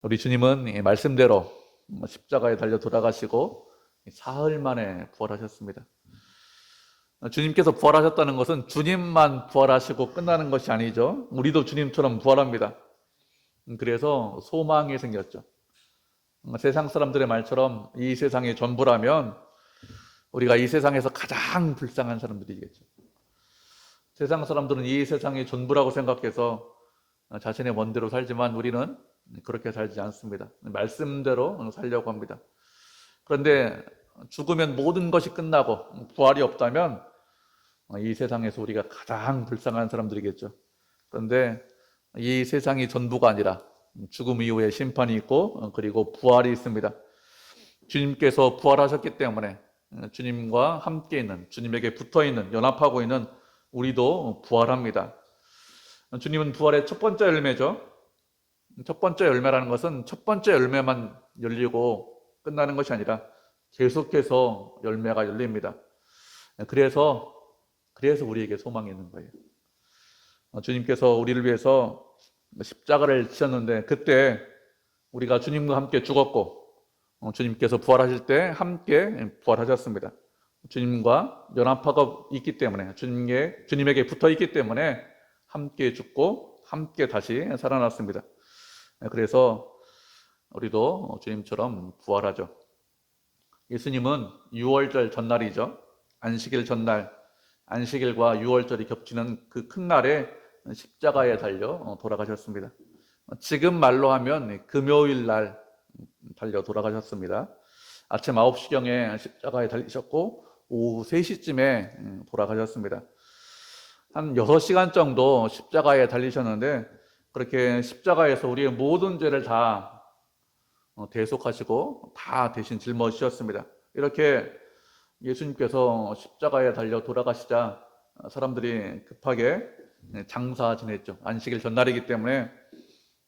우리 주님은 이 말씀대로 십자가에 달려 돌아가시고 사흘 만에 부활하셨습니다. 주님께서 부활하셨다는 것은 주님만 부활하시고 끝나는 것이 아니죠. 우리도 주님처럼 부활합니다. 그래서 소망이 생겼죠. 세상 사람들의 말처럼 이 세상의 전부라면 우리가 이 세상에서 가장 불쌍한 사람들이겠죠. 세상 사람들은 이 세상의 전부라고 생각해서 자신의 원대로 살지만 우리는 그렇게 살지 않습니다. 말씀대로 살려고 합니다. 그런데 죽으면 모든 것이 끝나고 부활이 없다면 이 세상에서 우리가 가장 불쌍한 사람들이겠죠. 그런데 이 세상이 전부가 아니라 죽음 이후에 심판이 있고 그리고 부활이 있습니다. 주님께서 부활하셨기 때문에 주님과 함께 있는, 주님에게 붙어 있는, 연합하고 있는 우리도 부활합니다. 주님은 부활의 첫 번째 열매죠. 첫 번째 열매라는 것은 첫 번째 열매만 열리고 끝나는 것이 아니라 계속해서 열매가 열립니다. 그래서 우리에게 소망이 있는 거예요. 주님께서 우리를 위해서 십자가를 지셨는데 그때 우리가 주님과 함께 죽었고 주님께서 부활하실 때 함께 부활하셨습니다. 주님과 연합하고 있기 때문에 주님에게 붙어 있기 때문에 함께 죽고 함께 다시 살아났습니다. 그래서 우리도 주님처럼 부활하죠. 예수님은 유월절 전날이죠. 안식일 전날, 안식일과 유월절이 겹치는 그 큰 날에 십자가에 달려 돌아가셨습니다. 지금 말로 하면 금요일 날 달려 돌아가셨습니다. 아침 9시경에 십자가에 달리셨고 오후 3시쯤에 돌아가셨습니다. 한 6시간 정도 십자가에 달리셨는데 그렇게 십자가에서 우리의 모든 죄를 다 대속하시고 다 대신 짊어지셨습니다. 이렇게 예수님께서 십자가에 달려 돌아가시자 사람들이 급하게 장사 지냈죠. 안식일 전날이기 때문에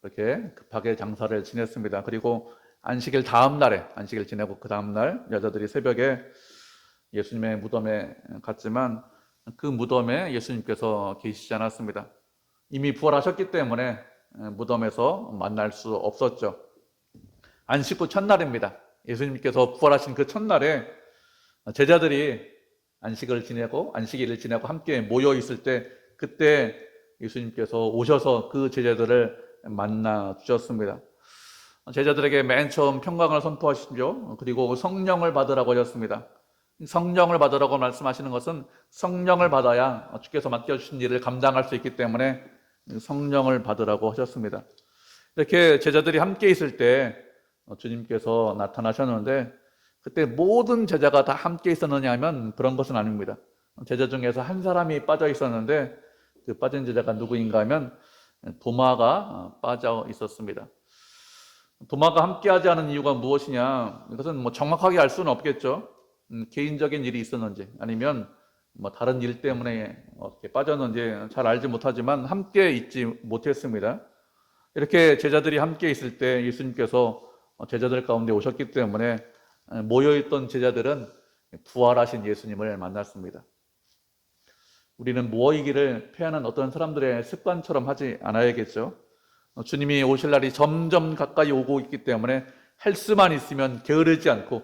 그렇게 급하게 장사를 지냈습니다. 그리고 안식일 다음 날에 안식일 지내고 그 다음 날 여자들이 새벽에 예수님의 무덤에 갔지만 그 무덤에 예수님께서 계시지 않았습니다. 이미 부활하셨기 때문에 무덤에서 만날 수 없었죠. 안식 후 첫날입니다. 예수님께서 부활하신 그 첫날에 제자들이 안식일을 지내고 함께 모여 있을 때 그때 예수님께서 오셔서 그 제자들을 만나 주셨습니다. 제자들에게 맨 처음 평강을 선포하시죠. 그리고 성령을 받으라고 하셨습니다. 성령을 받으라고 말씀하시는 것은 성령을 받아야 주께서 맡겨주신 일을 감당할 수 있기 때문에 성령을 받으라고 하셨습니다. 이렇게 제자들이 함께 있을 때 주님께서 나타나셨는데 그때 모든 제자가 다 함께 있었느냐 하면 그런 것은 아닙니다. 제자 중에서 한 사람이 빠져 있었는데 그 빠진 제자가 누구인가 하면 도마가 빠져 있었습니다. 도마가 함께하지 않은 이유가 무엇이냐? 이것은 뭐 정확하게 알 수는 없겠죠. 개인적인 일이 있었는지 아니면 뭐 다른 일 때문에 어떻게 빠졌는지 잘 알지 못하지만 함께 있지 못했습니다. 이렇게 제자들이 함께 있을 때 예수님께서 제자들 가운데 오셨기 때문에 모여있던 제자들은 부활하신 예수님을 만났습니다. 우리는 모이기를 패하는 어떤 사람들의 습관처럼 하지 않아야겠죠. 주님이 오실 날이 점점 가까이 오고 있기 때문에 할 수만 있으면 게으르지 않고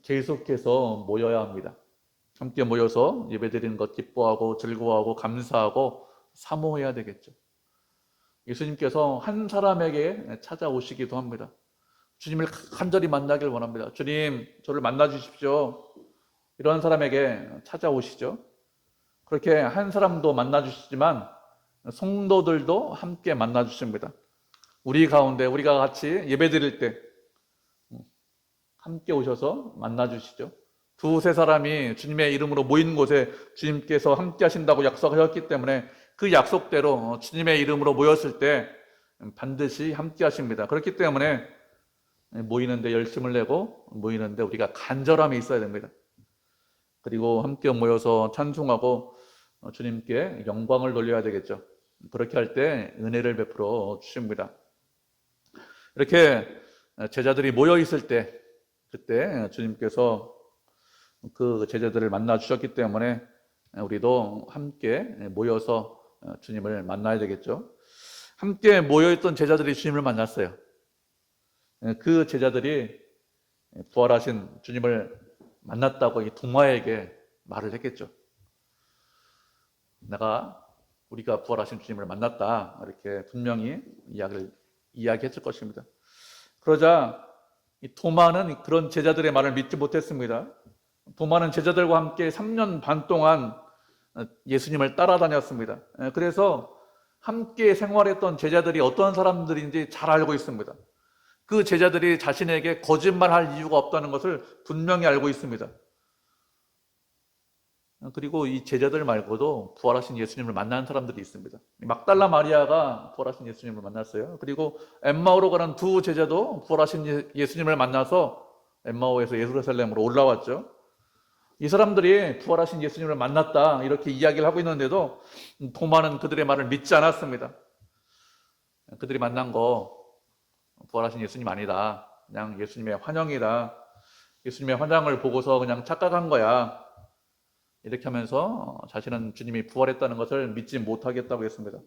계속해서 모여야 합니다. 함께 모여서 예배드리는 것 기뻐하고 즐거워하고 감사하고 사모해야 되겠죠. 예수님께서 한 사람에게 찾아오시기도 합니다. 주님을 간절히 만나길 원합니다. 주님, 저를 만나 주십시오. 이런 사람에게 찾아오시죠. 그렇게 한 사람도 만나 주시지만 성도들도 함께 만나 주십니다. 우리 가운데 우리가 같이 예배드릴 때 함께 오셔서 만나 주시죠. 두세 사람이 주님의 이름으로 모이는 곳에 주님께서 함께 하신다고 약속하셨기 때문에 그 약속대로 주님의 이름으로 모였을 때 반드시 함께 하십니다. 그렇기 때문에 모이는데 열심을 내고 모이는데 우리가 간절함이 있어야 됩니다. 그리고 함께 모여서 찬송하고 주님께 영광을 돌려야 되겠죠. 그렇게 할 때 은혜를 베풀어 주십니다. 이렇게 제자들이 모여 있을 때 그때 주님께서 그 제자들을 만나 주셨기 때문에 우리도 함께 모여서 주님을 만나야 되겠죠. 함께 모여있던 제자들이 주님을 만났어요. 그 제자들이 부활하신 주님을 만났다고 이 도마에게 말을 했겠죠. 우리가 부활하신 주님을 만났다, 이렇게 분명히 이야기했을 것입니다. 그러자 이 도마는 그런 제자들의 말을 믿지 못했습니다. 도마는 제자들과 함께 3년 반 동안 예수님을 따라다녔습니다. 그래서 함께 생활했던 제자들이 어떤 사람들인지 잘 알고 있습니다. 그 제자들이 자신에게 거짓말할 이유가 없다는 것을 분명히 알고 있습니다. 그리고 이 제자들 말고도 부활하신 예수님을 만난 사람들이 있습니다. 막달라 마리아가 부활하신 예수님을 만났어요. 그리고 엠마오로 가는 두 제자도 부활하신 예수님을 만나서 엠마오에서 예루살렘으로 올라왔죠. 이 사람들이 부활하신 예수님을 만났다, 이렇게 이야기를 하고 있는데도 도마는 그들의 말을 믿지 않았습니다. 그들이 만난 거 부활하신 예수님 아니다, 그냥 예수님의 환영이다, 예수님의 환영을 보고서 그냥 착각한 거야, 이렇게 하면서 자신은 주님이 부활했다는 것을 믿지 못하겠다고 했습니다.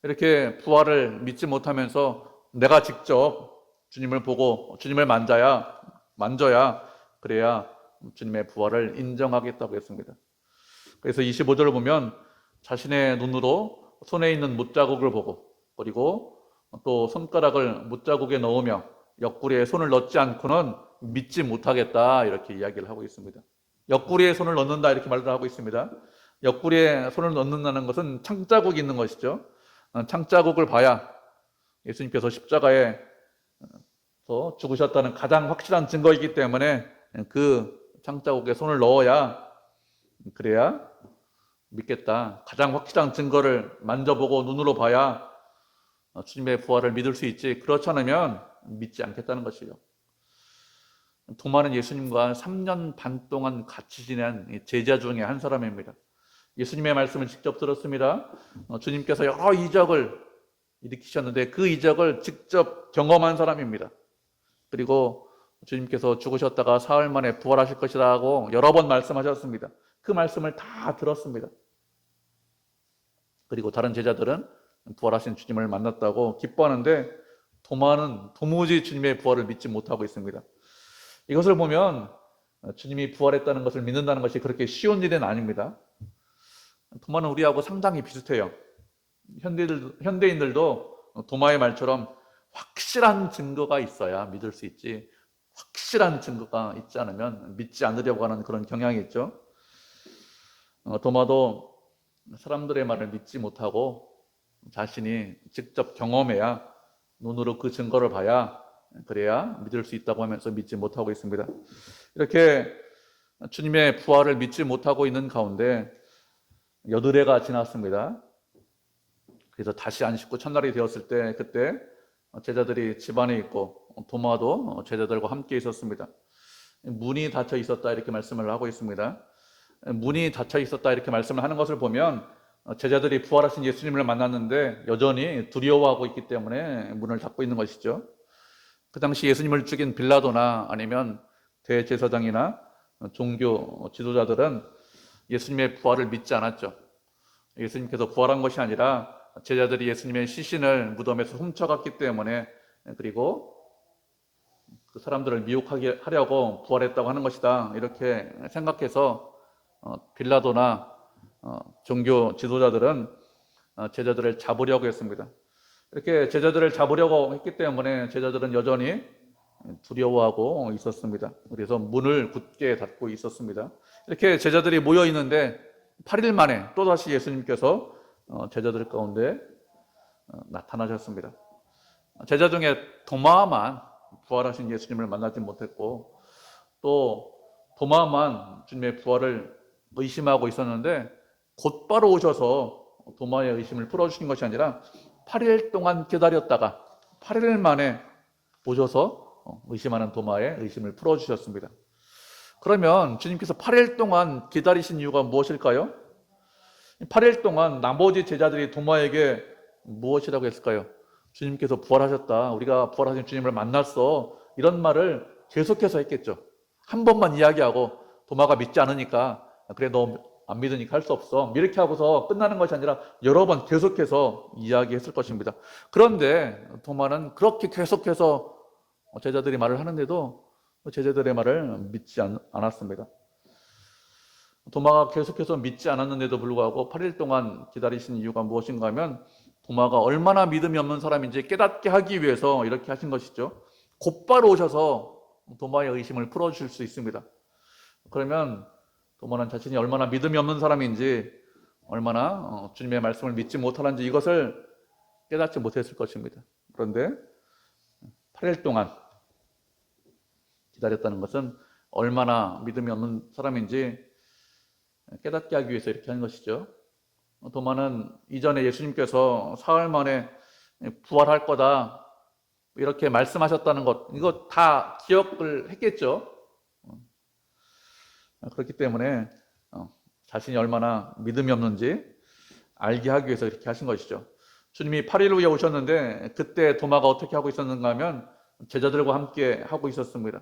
이렇게 부활을 믿지 못하면서 내가 직접 주님을 보고 주님을 만져야 그래야 주님의 부활을 인정하겠다고 했습니다. 그래서 25절을 보면 자신의 눈으로 손에 있는 못자국을 보고, 그리고 또 손가락을 못자국에 넣으며 옆구리에 손을 넣지 않고는 믿지 못하겠다, 이렇게 이야기를 하고 있습니다. 옆구리에 손을 넣는다, 이렇게 말을 하고 있습니다. 옆구리에 손을 넣는다는 것은 창자국이 있는 것이죠. 창자국을 봐야 예수님께서 십자가에서 죽으셨다는 가장 확실한 증거이기 때문에 그 창자국에 손을 넣어야 그래야 믿겠다, 가장 확실한 증거를 만져보고 눈으로 봐야 주님의 부활을 믿을 수 있지, 그렇지 않으면 믿지 않겠다는 것이죠. 도마는 예수님과 3년 반 동안 같이 지낸 제자 중에 한 사람입니다. 예수님의 말씀을 직접 들었습니다. 주님께서 여러 이적을 일으키셨는데 그 이적을 직접 경험한 사람입니다. 그리고 주님께서 죽으셨다가 사흘 만에 부활하실 것이라고 여러 번 말씀하셨습니다. 그 말씀을 다 들었습니다. 그리고 다른 제자들은 부활하신 주님을 만났다고 기뻐하는데 도마는 도무지 주님의 부활을 믿지 못하고 있습니다. 이것을 보면 주님이 부활했다는 것을 믿는다는 것이 그렇게 쉬운 일은 아닙니다. 도마는 우리하고 상당히 비슷해요. 현대인들도 도마의 말처럼 확실한 증거가 있어야 믿을 수 있지, 확실한 증거가 있지 않으면 믿지 않으려고 하는 그런 경향이 있죠. 도마도 사람들의 말을 믿지 못하고 자신이 직접 경험해야, 눈으로 그 증거를 봐야 그래야 믿을 수 있다고 하면서 믿지 못하고 있습니다. 이렇게 주님의 부활을 믿지 못하고 있는 가운데 여드레가 지났습니다. 그래서 다시 안식구 첫날이 되었을 때, 그때 제자들이 집안에 있고 도마도 제자들과 함께 있었습니다. 문이 닫혀 있었다, 이렇게 말씀을 하고 있습니다. 문이 닫혀 있었다, 이렇게 말씀을 하는 것을 보면 제자들이 부활하신 예수님을 만났는데 여전히 두려워하고 있기 때문에 문을 닫고 있는 것이죠. 그 당시 예수님을 죽인 빌라도나 아니면 대제사장이나 종교 지도자들은 예수님의 부활을 믿지 않았죠. 예수님께서 부활한 것이 아니라 제자들이 예수님의 시신을 무덤에서 훔쳐갔기 때문에, 그리고 그 사람들을 미혹하게 하려고 부활했다고 하는 것이다, 이렇게 생각해서 빌라도나 종교 지도자들은 제자들을 잡으려고 했습니다. 이렇게 제자들을 잡으려고 했기 때문에 제자들은 여전히 두려워하고 있었습니다. 그래서 문을 굳게 닫고 있었습니다. 이렇게 제자들이 모여 있는데 8일 만에 또다시 예수님께서 제자들 가운데 나타나셨습니다. 제자 중에 도마만 부활하신 예수님을 만나지 못했고, 또 도마만 주님의 부활을 의심하고 있었는데 곧바로 오셔서 도마의 의심을 풀어주신 것이 아니라 8일 동안 기다렸다가 8일 만에 오셔서 의심하는 도마의 의심을 풀어주셨습니다. 그러면 주님께서 8일 동안 기다리신 이유가 무엇일까요? 8일 동안 나머지 제자들이 도마에게 무엇이라고 했을까요? 주님께서 부활하셨다, 우리가 부활하신 주님을 만났어, 이런 말을 계속해서 했겠죠. 한 번만 이야기하고 도마가 믿지 않으니까, 그래 너 안 믿으니까 할 수 없어, 이렇게 하고서 끝나는 것이 아니라 여러 번 계속해서 이야기했을 것입니다. 그런데 도마는 그렇게 계속해서 제자들이 말을 하는데도 제자들의 말을 믿지 않았습니다. 도마가 계속해서 믿지 않았는데도 불구하고 8일 동안 기다리신 이유가 무엇인가 하면 도마가 얼마나 믿음이 없는 사람인지 깨닫게 하기 위해서 이렇게 하신 것이죠. 곧바로 오셔서 도마의 의심을 풀어주실 수 있습니다. 그러면 도마는 자신이 얼마나 믿음이 없는 사람인지, 얼마나 주님의 말씀을 믿지 못하는지 이것을 깨닫지 못했을 것입니다. 그런데 8일 동안 기다렸다는 것은 얼마나 믿음이 없는 사람인지 깨닫게 하기 위해서 이렇게 하는 것이죠. 도마는 이전에 예수님께서 사흘 만에 부활할 거다 이렇게 말씀하셨다는 것, 이거 다 기억을 했겠죠. 그렇기 때문에 자신이 얼마나 믿음이 없는지 알게 하기 위해서 이렇게 하신 것이죠. 주님이 8일 후에 오셨는데 그때 도마가 어떻게 하고 있었는가 하면 제자들과 함께 하고 있었습니다.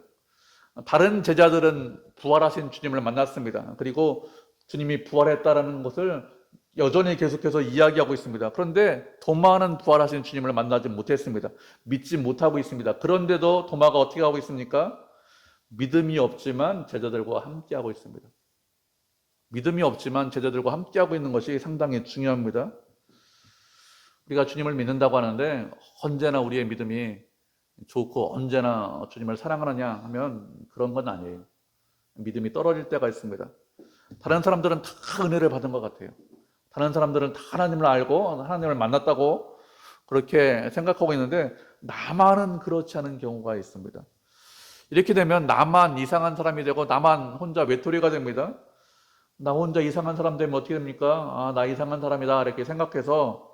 다른 제자들은 부활하신 주님을 만났습니다. 그리고 주님이 부활했다라는 것을 여전히 계속해서 이야기하고 있습니다. 그런데 도마는 부활하신 주님을 만나지 못했습니다. 믿지 못하고 있습니다. 그런데도 도마가 어떻게 하고 있습니까? 믿음이 없지만 제자들과 함께하고 있습니다. 믿음이 없지만 제자들과 함께하고 있는 것이 상당히 중요합니다. 우리가 주님을 믿는다고 하는데 언제나 우리의 믿음이 좋고 언제나 주님을 사랑하느냐 하면 그런 건 아니에요. 믿음이 떨어질 때가 있습니다. 다른 사람들은 다 은혜를 받은 것 같아요. 다른 사람들은 다 하나님을 알고 하나님을 만났다고 그렇게 생각하고 있는데 나만은 그렇지 않은 경우가 있습니다. 이렇게 되면 나만 이상한 사람이 되고 나만 혼자 외톨이가 됩니다. 나 혼자 이상한 사람 되면 어떻게 됩니까? 나 이상한 사람이다 이렇게 생각해서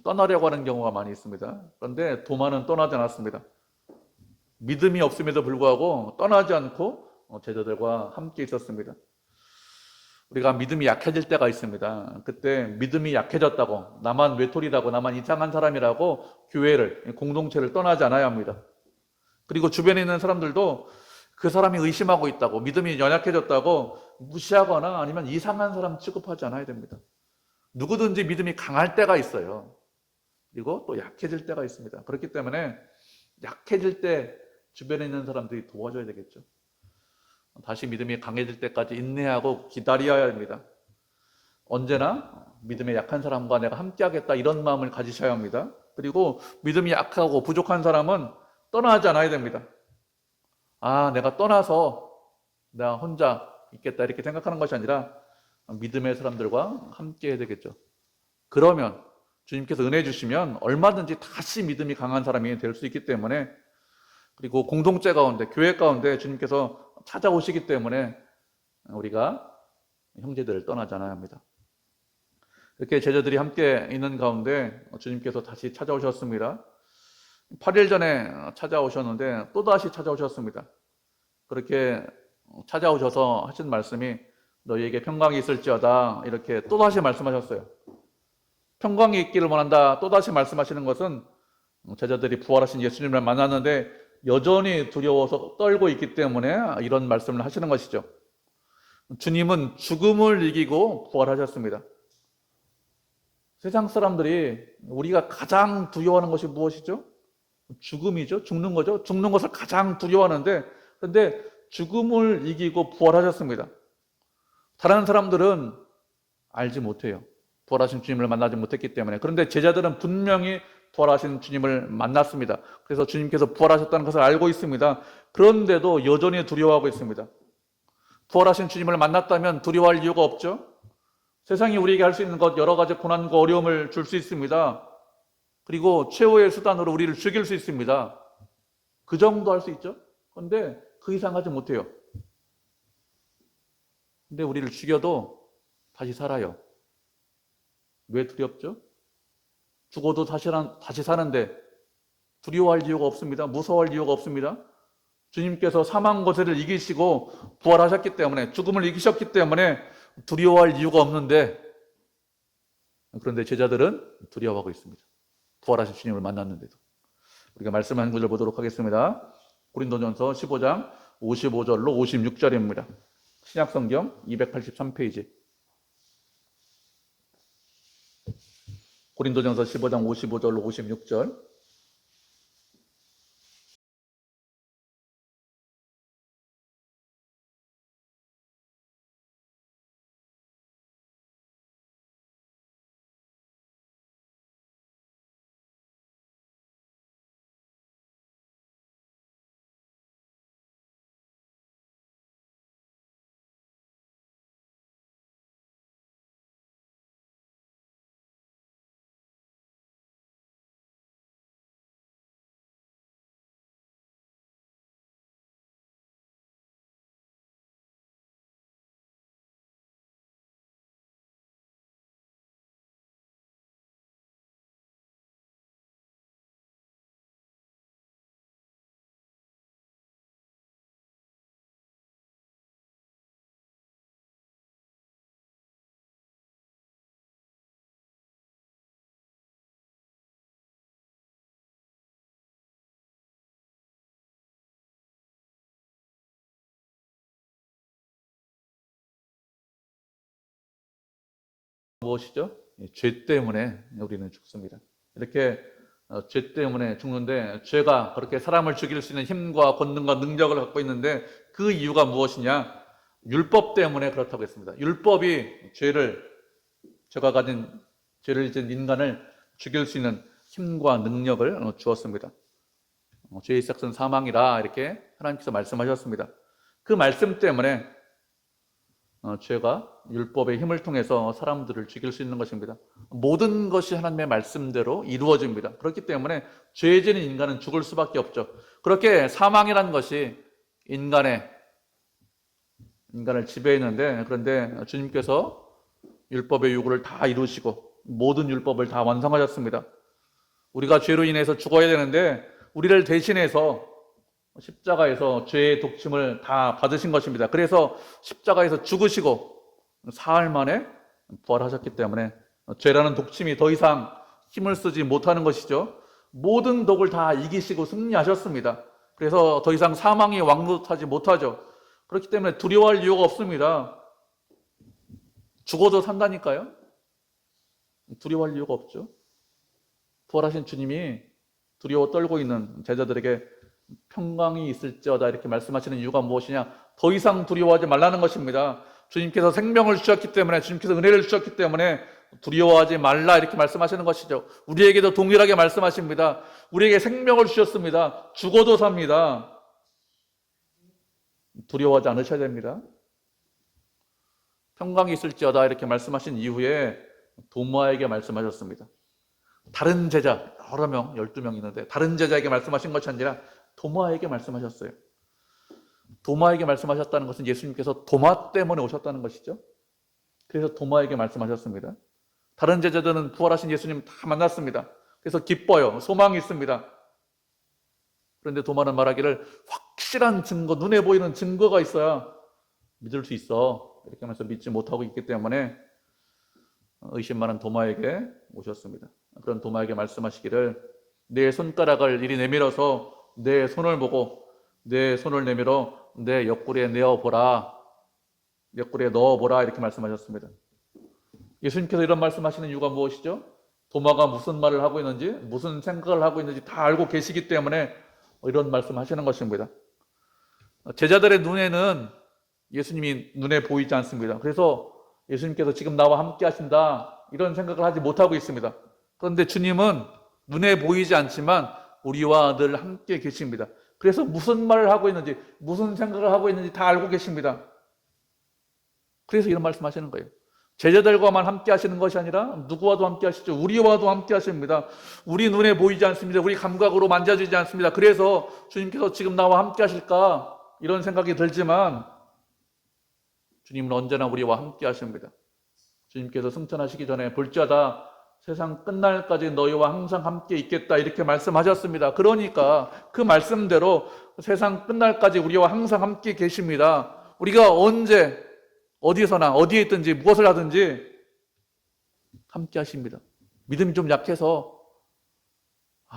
떠나려고 하는 경우가 많이 있습니다. 그런데 도마는 떠나지 않았습니다. 믿음이 없음에도 불구하고 떠나지 않고 제자들과 함께 있었습니다. 우리가 믿음이 약해질 때가 있습니다. 그때 믿음이 약해졌다고, 나만 외톨이라고, 나만 이상한 사람이라고 교회를, 공동체를 떠나지 않아야 합니다. 그리고 주변에 있는 사람들도 그 사람이 의심하고 있다고, 믿음이 연약해졌다고 무시하거나 아니면 이상한 사람 취급하지 않아야 됩니다. 누구든지 믿음이 강할 때가 있어요. 그리고 또 약해질 때가 있습니다. 그렇기 때문에 약해질 때 주변에 있는 사람들이 도와줘야 되겠죠. 다시 믿음이 강해질 때까지 인내하고 기다려야 합니다. 언제나 믿음에 약한 사람과 내가 함께하겠다 이런 마음을 가지셔야 합니다. 그리고 믿음이 약하고 부족한 사람은 떠나지 않아야 됩니다. 내가 떠나서 내가 혼자 있겠다 이렇게 생각하는 것이 아니라 믿음의 사람들과 함께 해야 되겠죠. 그러면 주님께서 은혜 주시면 얼마든지 다시 믿음이 강한 사람이 될 수 있기 때문에, 그리고 공동체 가운데, 교회 가운데 주님께서 찾아오시기 때문에 우리가 형제들을 떠나지 않아야 합니다. 이렇게 제자들이 함께 있는 가운데 주님께서 다시 찾아오셨습니다. 8일 전에 찾아오셨는데 또다시 찾아오셨습니다. 그렇게 찾아오셔서 하신 말씀이 너희에게 평강이 있을지어다 이렇게 또다시 말씀하셨어요. 평강이 있기를 원한다 또다시 말씀하시는 것은 제자들이 부활하신 예수님을 만났는데 여전히 두려워서 떨고 있기 때문에 이런 말씀을 하시는 것이죠. 주님은 죽음을 이기고 부활하셨습니다. 세상 사람들이 우리가 가장 두려워하는 것이 무엇이죠? 죽음이죠. 죽는 거죠. 죽는 것을 가장 두려워하는데, 그런데 죽음을 이기고 부활하셨습니다. 다른 사람들은 알지 못해요. 부활하신 주님을 만나지 못했기 때문에. 그런데 제자들은 분명히 부활하신 주님을 만났습니다. 그래서 주님께서 부활하셨다는 것을 알고 있습니다. 그런데도 여전히 두려워하고 있습니다. 부활하신 주님을 만났다면 두려워할 이유가 없죠. 세상이 우리에게 할 수 있는 것 여러 가지 고난과 어려움을 줄 수 있습니다. 그리고 최후의 수단으로 우리를 죽일 수 있습니다. 그 정도 할 수 있죠. 그런데 그 이상 하지 못해요. 근데 우리를 죽여도 다시 살아요. 왜 두렵죠? 죽어도 다시 사는데 두려워할 이유가 없습니다. 무서워할 이유가 없습니다. 주님께서 사망 권세를 이기시고 부활하셨기 때문에, 죽음을 이기셨기 때문에 두려워할 이유가 없는데, 그런데 제자들은 두려워하고 있습니다. 부활하신 주님을 만났는데도. 우리가 말씀 한 구절 보도록 하겠습니다. 고린도전서 15장 55절로 56절입니다. 신약성경 283페이지. 고린도전서 15장 55절로 56절. 무엇이죠? 죄 때문에 우리는 죽습니다. 이렇게 죄 때문에 죽는데, 죄가 그렇게 사람을 죽일 수 있는 힘과 권능과 능력을 갖고 있는데, 그 이유가 무엇이냐? 율법 때문에 그렇다고 했습니다. 율법이 죄가 가진 죄를 지은 인간을 죽일 수 있는 힘과 능력을 주었습니다. 죄의 시작은 사망이라 이렇게 하나님께서 말씀하셨습니다. 그 말씀 때문에 죄가 율법의 힘을 통해서 사람들을 죽일 수 있는 것입니다. 모든 것이 하나님의 말씀대로 이루어집니다. 그렇기 때문에 죄 지은 인간은 죽을 수밖에 없죠. 그렇게 사망이라는 것이 인간을 지배했는데, 그런데 주님께서 율법의 요구를 다 이루시고 모든 율법을 다 완성하셨습니다. 우리가 죄로 인해서 죽어야 되는데 우리를 대신해서 십자가에서 죄의 독침을 다 받으신 것입니다. 그래서 십자가에서 죽으시고 사흘 만에 부활하셨기 때문에 죄라는 독침이 더 이상 힘을 쓰지 못하는 것이죠. 모든 독을 다 이기시고 승리하셨습니다. 그래서 더 이상 사망이 왕노릇하지 못하죠. 그렇기 때문에 두려워할 이유가 없습니다. 죽어도 산다니까요. 두려워할 이유가 없죠. 부활하신 주님이 두려워 떨고 있는 제자들에게 평강이 있을지어다 이렇게 말씀하시는 이유가 무엇이냐? 더 이상 두려워하지 말라는 것입니다. 주님께서 생명을 주셨기 때문에, 주님께서 은혜를 주셨기 때문에 두려워하지 말라 이렇게 말씀하시는 것이죠. 우리에게도 동일하게 말씀하십니다. 우리에게 생명을 주셨습니다. 죽어도 삽니다. 두려워하지 않으셔야 됩니다. 평강이 있을지어다 이렇게 말씀하신 이후에 도마에게 말씀하셨습니다. 다른 제자, 여러 명, 12명 있는데 다른 제자에게 말씀하신 것이 아니라 도마에게 말씀하셨어요. 도마에게 말씀하셨다는 것은 예수님께서 도마 때문에 오셨다는 것이죠. 그래서 도마에게 말씀하셨습니다. 다른 제자들은 부활하신 예수님 다 만났습니다. 그래서 기뻐요. 소망이 있습니다. 그런데 도마는 말하기를 확실한 증거, 눈에 보이는 증거가 있어야 믿을 수 있어. 이렇게 하면서 믿지 못하고 있기 때문에 의심 많은 도마에게 오셨습니다. 그런 도마에게 말씀하시기를 내 손가락을 이리 내밀어서 내 손을 보고 내 손을 내밀어 내 옆구리에 넣어보라. 옆구리에 넣어보라 이렇게 말씀하셨습니다. 예수님께서 이런 말씀하시는 이유가 무엇이죠? 도마가 무슨 말을 하고 있는지, 무슨 생각을 하고 있는지 다 알고 계시기 때문에 이런 말씀하시는 것입니다. 제자들의 눈에는 예수님이 눈에 보이지 않습니다. 그래서 예수님께서 지금 나와 함께 하신다 이런 생각을 하지 못하고 있습니다. 그런데 주님은 눈에 보이지 않지만 우리와 늘 함께 계십니다. 그래서 무슨 말을 하고 있는지, 무슨 생각을 하고 있는지 다 알고 계십니다. 그래서 이런 말씀하시는 거예요. 제자들과만 함께 하시는 것이 아니라 누구와도 함께 하시죠. 우리와도 함께 하십니다. 우리 눈에 보이지 않습니다. 우리 감각으로 만져지지 않습니다. 그래서 주님께서 지금 나와 함께 하실까 이런 생각이 들지만 주님은 언제나 우리와 함께 하십니다. 주님께서 승천하시기 전에 볼지어다 세상 끝날까지 너희와 항상 함께 있겠다 이렇게 말씀하셨습니다. 그러니까 그 말씀대로 세상 끝날까지 우리와 항상 함께 계십니다. 우리가 언제 어디서나 어디에 있든지 무엇을 하든지 함께 하십니다. 믿음이 좀 약해서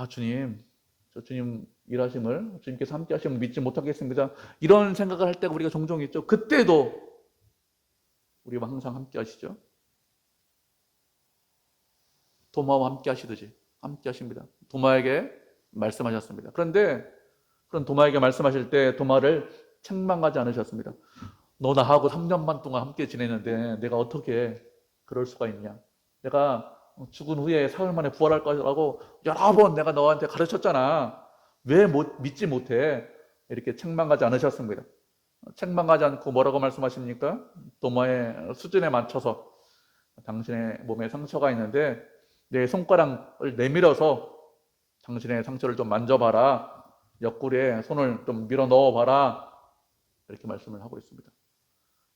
주님, 저 주님 일하심을 주님께서 함께 하심을 믿지 못하겠습니다. 이런 생각을 할 때가 우리가 종종 있죠. 그때도 우리와 항상 함께 하시죠. 도마와 함께 하시듯이 함께 하십니다. 도마에게 말씀하셨습니다. 그런데 그런 도마에게 말씀하실 때 도마를 책망하지 않으셨습니다. 너 나하고 3년 반 동안 함께 지냈는데 내가 어떻게 그럴 수가 있냐. 내가 죽은 후에 사흘 만에 부활할 거라고 여러 번 내가 너한테 가르쳤잖아. 왜 믿지 못해? 이렇게 책망하지 않으셨습니다. 책망하지 않고 뭐라고 말씀하십니까? 도마의 수준에 맞춰서 당신의 몸에 상처가 있는데 내 손가락을 내밀어서 당신의 상처를 좀 만져봐라. 옆구리에 손을 좀 밀어 넣어봐라. 이렇게 말씀을 하고 있습니다.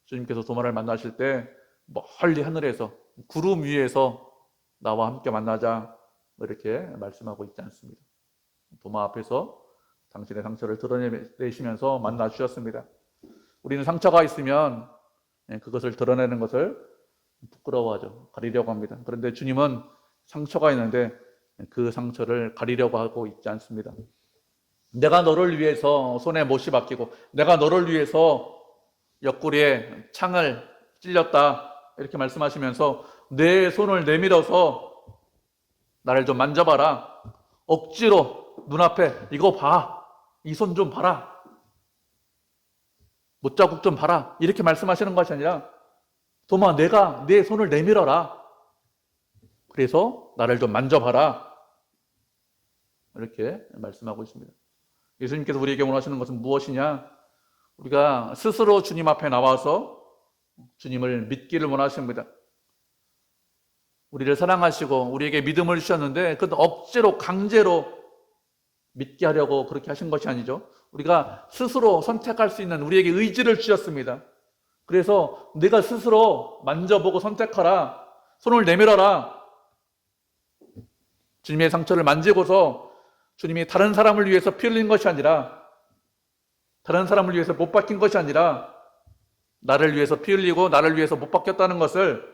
주님께서 도마를 만나실 때 멀리 하늘에서 구름 위에서 나와 함께 만나자 이렇게 말씀하고 있지 않습니다. 도마 앞에서 당신의 상처를 드러내시면서 만나 주셨습니다. 우리는 상처가 있으면 그것을 드러내는 것을 부끄러워하죠. 가리려고 합니다. 그런데 주님은 상처가 있는데 그 상처를 가리려고 하고 있지 않습니다. 내가 너를 위해서 손에 못이 박히고 내가 너를 위해서 옆구리에 창을 찔렸다 이렇게 말씀하시면서 내 손을 내밀어서 나를 좀 만져봐라. 억지로 눈앞에 이거 봐. 이 손 좀 봐라. 못자국 좀 봐라. 이렇게 말씀하시는 것이 아니라 도마 내가 내 손을 내밀어라. 그래서 나를 좀 만져봐라. 이렇게 말씀하고 있습니다. 예수님께서 우리에게 원하시는 것은 무엇이냐? 우리가 스스로 주님 앞에 나와서 주님을 믿기를 원하십니다. 우리를 사랑하시고 우리에게 믿음을 주셨는데 그건 억지로 강제로 믿게 하려고 그렇게 하신 것이 아니죠. 우리가 스스로 선택할 수 있는 우리에게 의지를 주셨습니다. 그래서 내가 스스로 만져보고 선택하라. 손을 내밀어라. 주님의 상처를 만지고서 주님이 다른 사람을 위해서 피 흘린 것이 아니라 다른 사람을 위해서 못 박힌 것이 아니라 나를 위해서 피 흘리고 나를 위해서 못 박혔다는 것을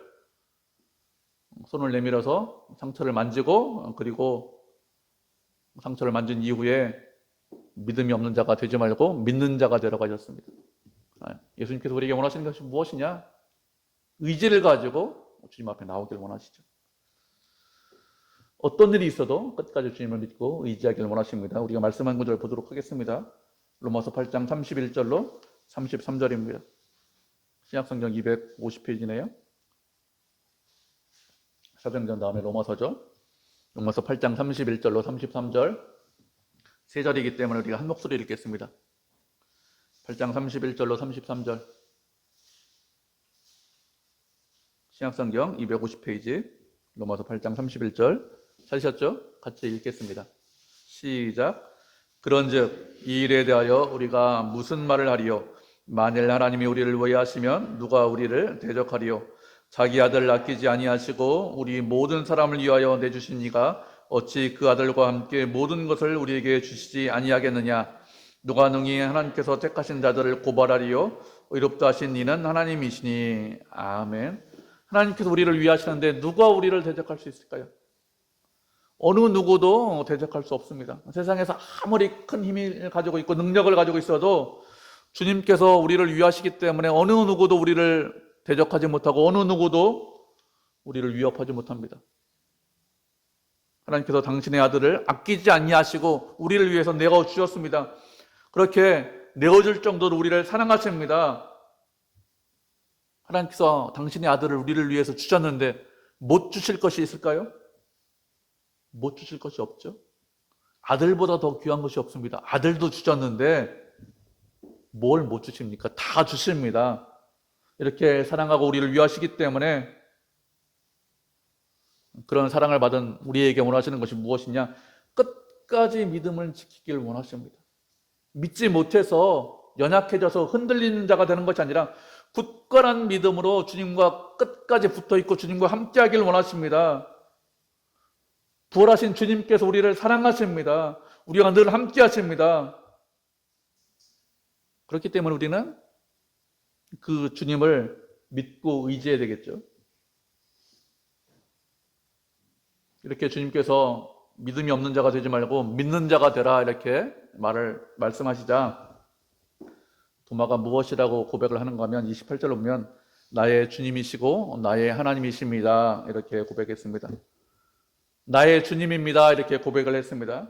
손을 내밀어서 상처를 만지고 그리고 상처를 만진 이후에 믿음이 없는 자가 되지 말고 믿는 자가 되라고 하셨습니다. 예수님께서 우리에게 원하시는 것이 무엇이냐? 의지를 가지고 주님 앞에 나오길 원하시죠. 어떤 일이 있어도 끝까지 주님을 믿고 의지하기를 원하십니다. 우리가 말씀한 구절 보도록 하겠습니다. 로마서 8장 31절로 33절입니다. 신약성경 250페이지네요. 사도행전 다음에 로마서죠. 로마서 8장 31절로 33절 세 절이기 때문에 우리가 한 목소리 읽겠습니다. 8장 31절로 33절 신약성경 250페이지 로마서 8장 31절 찾으셨죠? 같이 읽겠습니다. 시작. 그런즉 이 일에 대하여 우리가 무슨 말을 하리요? 만일 하나님이 우리를 위하시면 누가 우리를 대적하리요? 자기 아들을 아끼지 아니하시고 우리 모든 사람을 위하여 내주신 이가 어찌 그 아들과 함께 모든 것을 우리에게 주시지 아니하겠느냐? 누가 능히 하나님께서 택하신 자들을 고발하리요? 의롭다 하신 이는 하나님이시니. 아멘. 하나님께서 우리를 위하시는데 누가 우리를 대적할 수 있을까요? 어느 누구도 대적할 수 없습니다. 세상에서 아무리 큰 힘을 가지고 있고 능력을 가지고 있어도 주님께서 우리를 위하시기 때문에 어느 누구도 우리를 대적하지 못하고 어느 누구도 우리를 위협하지 못합니다. 하나님께서 당신의 아들을 아끼지 아니하시고 우리를 위해서 내어 주셨습니다. 그렇게 내어줄 정도로 우리를 사랑하십니다. 하나님께서 당신의 아들을 우리를 위해서 주셨는데 못 주실 것이 있을까요? 못 주실 것이 없죠. 아들보다 더 귀한 것이 없습니다. 아들도 주셨는데 뭘 못 주십니까? 다 주십니다. 이렇게 사랑하고 우리를 위하시기 때문에 그런 사랑을 받은 우리에게 원하시는 것이 무엇이냐? 끝까지 믿음을 지키길 원하십니다. 믿지 못해서 연약해져서 흔들리는 자가 되는 것이 아니라 굳건한 믿음으로 주님과 끝까지 붙어있고 주님과 함께하길 원하십니다. 부활하신 주님께서 우리를 사랑하십니다. 우리와 늘 함께하십니다. 그렇기 때문에 우리는 그 주님을 믿고 의지해야 되겠죠. 이렇게 주님께서 믿음이 없는 자가 되지 말고 믿는 자가 되라 이렇게 말씀하시자 도마가 무엇이라고 고백을 하는가 하면 28절로 보면 나의 주님이시고 나의 하나님이십니다 이렇게 고백했습니다. 나의 주님입니다 이렇게 고백을 했습니다.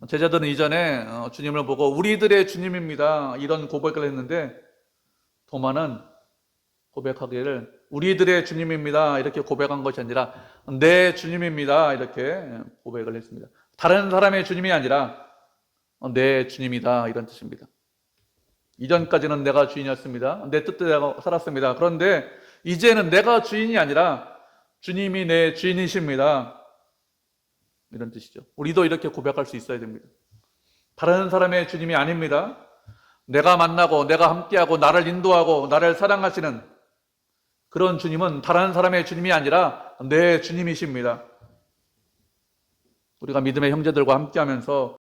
제자들은 이전에 주님을 보고 우리들의 주님입니다 이런 고백을 했는데 도마는 고백하기를 우리들의 주님입니다 이렇게 고백한 것이 아니라 내 주님입니다 이렇게 고백을 했습니다. 다른 사람의 주님이 아니라 내 주님이다 이런 뜻입니다. 이전까지는 내가 주인이었습니다. 내 뜻대로 살았습니다. 그런데 이제는 내가 주인이 아니라 주님이 내 주인이십니다 이런 뜻이죠. 우리도 이렇게 고백할 수 있어야 됩니다. 다른 사람의 주님이 아닙니다. 내가 만나고 내가 함께하고 나를 인도하고 나를 사랑하시는 그런 주님은 다른 사람의 주님이 아니라 내 주님이십니다. 우리가 믿음의 형제들과 함께하면서